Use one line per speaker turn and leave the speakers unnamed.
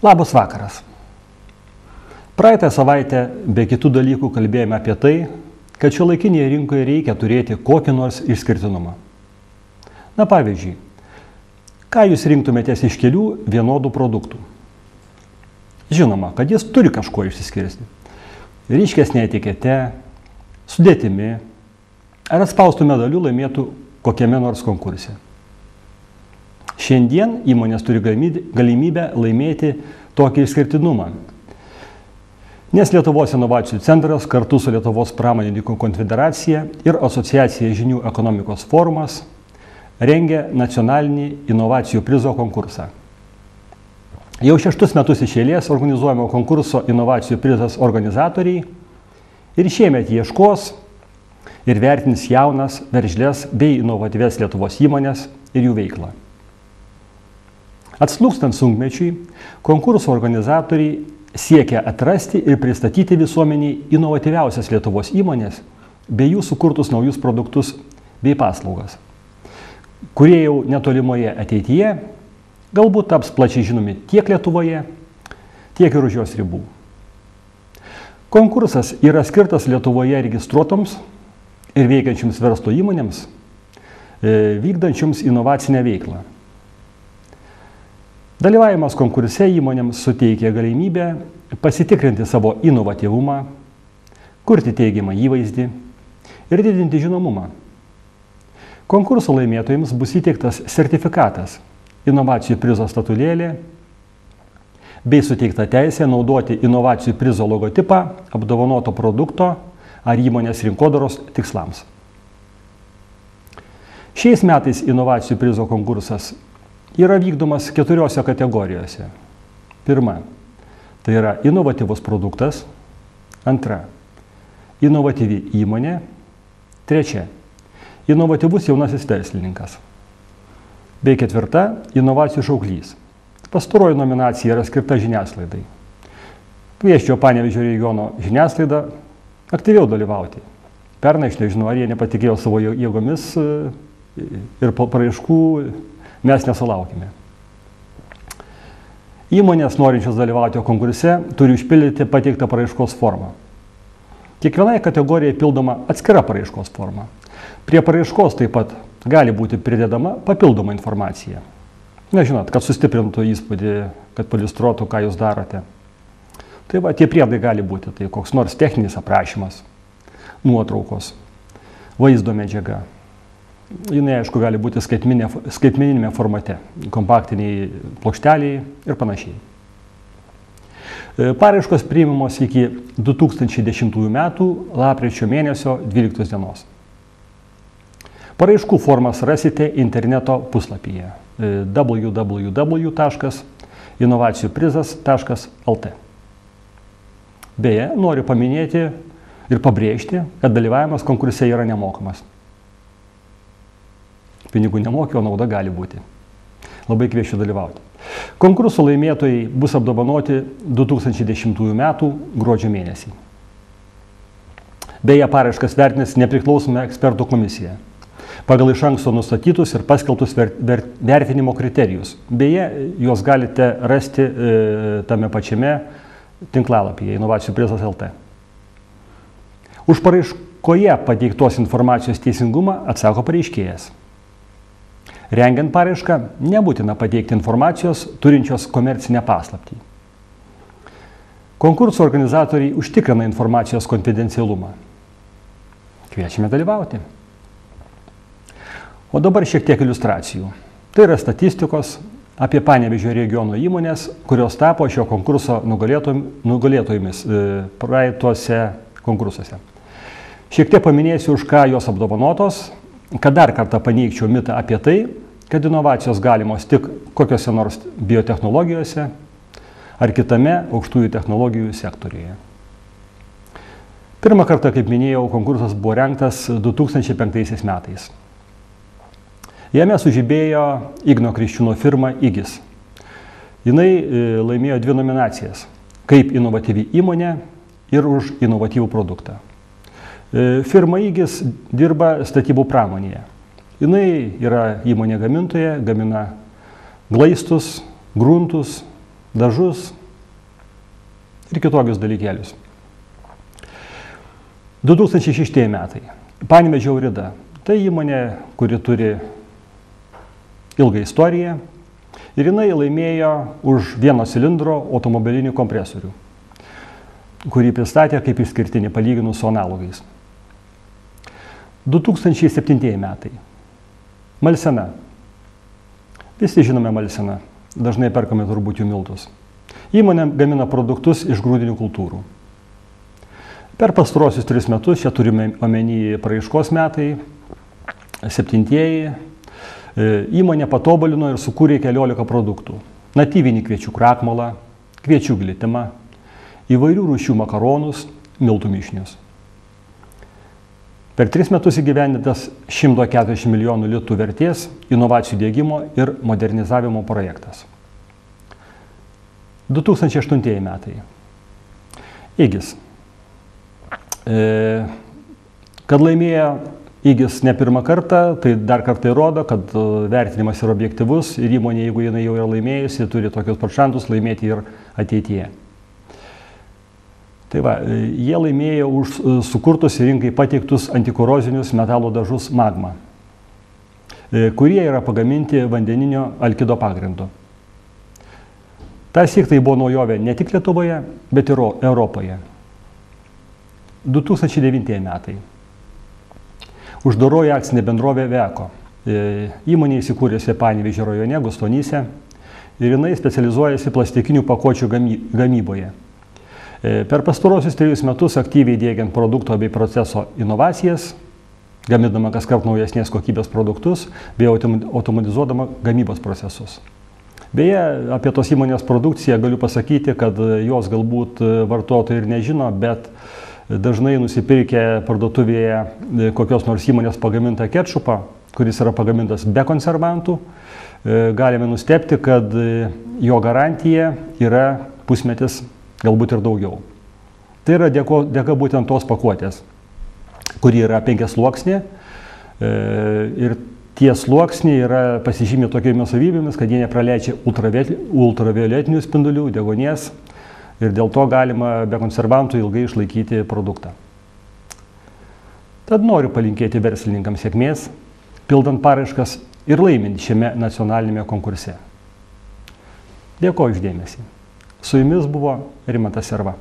Labas vakaras. Praeitą savaitę be kitų dalykų kalbėjome apie tai, kad šiuolaikinėje rinkoje reikia turėti kokį nors išskirtinumą. Na pavyzdžiui, ką jūs rinktumėtės iš kelių vienodų produktų? Žinoma, kad jis turi kažkuo išsiskirti. Ryškesnė etikete, sudėtimi ar atspaustų medalių laimėtų kokiame nors konkurse. Šiandien įmonės turi galimybę laimėti tokį išskirtinumą, nes Lietuvos inovacijų centras kartu su Lietuvos pramonininkų konfederacija ir asociacija Žinių ekonomikos forumas rengia nacionalinį inovacijų prizo konkursą. Jau 6 metus iš eilės organizuojamo konkurso inovacijų prizas organizatoriai ir šiemet ieškos ir vertins jaunas, veržlias bei inovatyvias Lietuvos įmonės ir jų veiklą. Atslūgstant sunkmečiui, konkurso organizatoriai siekia atrasti ir pristatyti visuomeniai inovatyviausias Lietuvos įmonės bei jų sukurtus naujus produktus bei paslaugas, kurie jau netolimoje ateityje galbūt taps plačiai žinomi tiek Lietuvoje, tiek ir už jos ribų. Konkursas yra skirtas Lietuvoje registruotoms ir veikiančiams verslo įmonėms, vykdančiams inovacinę veiklą. Dalyvavimas konkurse įmonėms suteikia galimybę pasitikrinti savo inovatyvumą, kurti teigiamą įvaizdį ir didinti žinomumą. Konkurso laimėtojams bus įteiktas sertifikatas, inovacijų prizo statulėlė bei suteikta teisė naudoti inovacijų prizo logotipą apdovanoto produkto ar įmonės rinkodaros tikslams. Šiais metais inovacijų prizo konkursas yra vykdomas 4 kategorijose. Pirma, tai yra inovatyvus produktas. Antra, inovatyvi įmonė. Trečia, inovatyvus jaunasis verslininkas. Bei 4, inovacijų šauklys. Pastaroji nominacija yra skirta žiniasklaidai. Kviesčiau Panevėžio regiono žiniasklaidą aktyviau dalyvauti. Pernai, aš nežinau, ar jie nepatikėjo savo jėgomis ir paraiškų mes nesulaukime. Įmonės norinčios dalyvauti konkurse turi užpildyti pateiktą paraiškos formą. Kiekvienai kategorijai pildoma atskira paraiškos forma. Prie paraiškos taip pat gali būti pridedama papildoma informacija. Na, žinot, kad sustiprintų įspūdį, kad pailiustruotų, ką jūs darote. Tai va, tie priedai gali būti, tai koks nors techninis aprašymas, nuotraukos, vaizdo medžiaga. Jinai, aišku, gali būti skaitmeninėme formate, kompaktiniai plokšteliai ir panašiai. Paraiškos priimamos iki 2010 metų lapkričio mėnesio 12 dienos. Paraiškų formas rasite interneto puslapyje www.inovacijuprizas.lt. Beje, noriu paminėti ir pabrėžti, kad dalyvavimas konkurse yra nemokamas. Pinigų nemokė, o nauda gali būti. Labai kviečiu dalyvauti. Konkurso laimėtojai bus apdovanoti 2010 metų gruodžio mėnesį. Beje, paraiškas vertins nepriklausoma ekspertų komisija pagal iš anksto nustatytus ir paskelbtus vertinimo kriterijus. Beje, juos galite rasti tame pačiame tinklalapyje Inovacijų prizas LT. Už paraiškoje pateiktos informacijos teisingumą atsako pareiškėjas. Rengiant paraišką nebūtina pateikti informacijos turinčios komercinę paslaptį. Konkurso organizatoriai užtikrina informacijos konfidencialumą. Kviečiame dalyvauti. O dabar šiek tiek iliustracijų. Tai yra statistikos apie Panevėžio regiono įmonės, kurios tapo šio konkurso nugalėtojomis praeituose konkursuose. Šiek tiek paminėsiu, už ką jos apdovanotos, kad dar kartą paneigčiau mitą apie tai, kad inovacijos galimos tik kokiose nors biotechnologijose ar kitame aukštųjų technologijų sektoriuje. Pirmą kartą, kaip minėjau, konkursas buvo rengtas 2005 metais. Jame sužibėjo Igno Kriščiūno firma IGIS. Jinai laimėjo 2 nominacijas – kaip inovatyvi įmonė ir už inovatyvų produktą. Firma IGIS dirba statybų pramonėje. Jinai yra įmonė gamintoja, gamina glaistus, gruntus, dažus ir kitokius dalykėlius. 2006 metai. Panevėžio Aurida. Tai įmonė, kuri turi ilgą istoriją ir jinai laimėjo už vieno cilindro automobilinį kompresorių, kurį pristatė kaip išskirtinį palyginus su analogais. 2007 metai. Malsena. Visi žinome Malseną. Dažnai perkame turbūt jų miltus. Įmonė gamina produktus iš grūdinių kultūrų. Per pastaruosius 3 metus, čia turime omeny paraiškos metai, 7-ieji, įmonė patobulino ir sukūrė 14 produktų. Natyvinį kviečių krakmolą, kviečių glitimą, įvairių rūšių makaronus, miltų mišinius. Per 3 metus įgyvendintas 140 milijonų litų vertės inovacijų diegimo ir modernizavimo projektas. 2008 metai. Igis. Kad laimėjo Igis ne pirmą kartą, tai dar kartą įrodo, kad vertinimas yra objektyvus ir įmonė, jeigu jinai jau yra laimėjusi, turi tokius pat šansus laimėti ir ateityje. Tai va, jie laimėjo už sukurtus į rinkai pateiktus antikorozinius metalo dažus Magma, kurie yra pagaminti vandeninio alkido pagrindu. Tąsyk tai buvo naujovė ne tik Lietuvoje, bet ir Europoje. 2009 metai. Uždaroji akcinė bendrovė Veko. Įmonė įsikūrėsi Panevėžio rajone, Gustonyse, ir jinai specializuojasi plastikinių pakuočių gamyboje. Per pastarosius 3 metus aktyviai diegiant produkto bei proceso inovacijas, gamindama kaskart naujesnės kokybės produktus bei automatizuodama gamybos procesus. Beje, apie tos įmonės produkciją galiu pasakyti, kad jos galbūt vartotojai ir nežino, bet dažnai nusipirkę parduotuvėje kokios nors įmonės pagamintą ketšupą, kuris yra pagamintas be konservantų, galime nustebti, kad jo garantija yra pusmetis, galbūt ir daugiau. Tai yra dėka būtent tos pakuotės, kuri yra 5-sluoksnė ir tie sluoksniai yra pasižymė tokiamis savybėmis, kad jie nepraleidžia ultravioletinių spindulių, deguonies ir dėl to galima be konservantų ilgai išlaikyti produktą. Tad noriu palinkėti verslininkams sėkmės, pildant paraiškas ir laimint šiame nacionalinėme konkurse. Dėkoju už dėmesį. Su jumis buvo Rimantas Serva.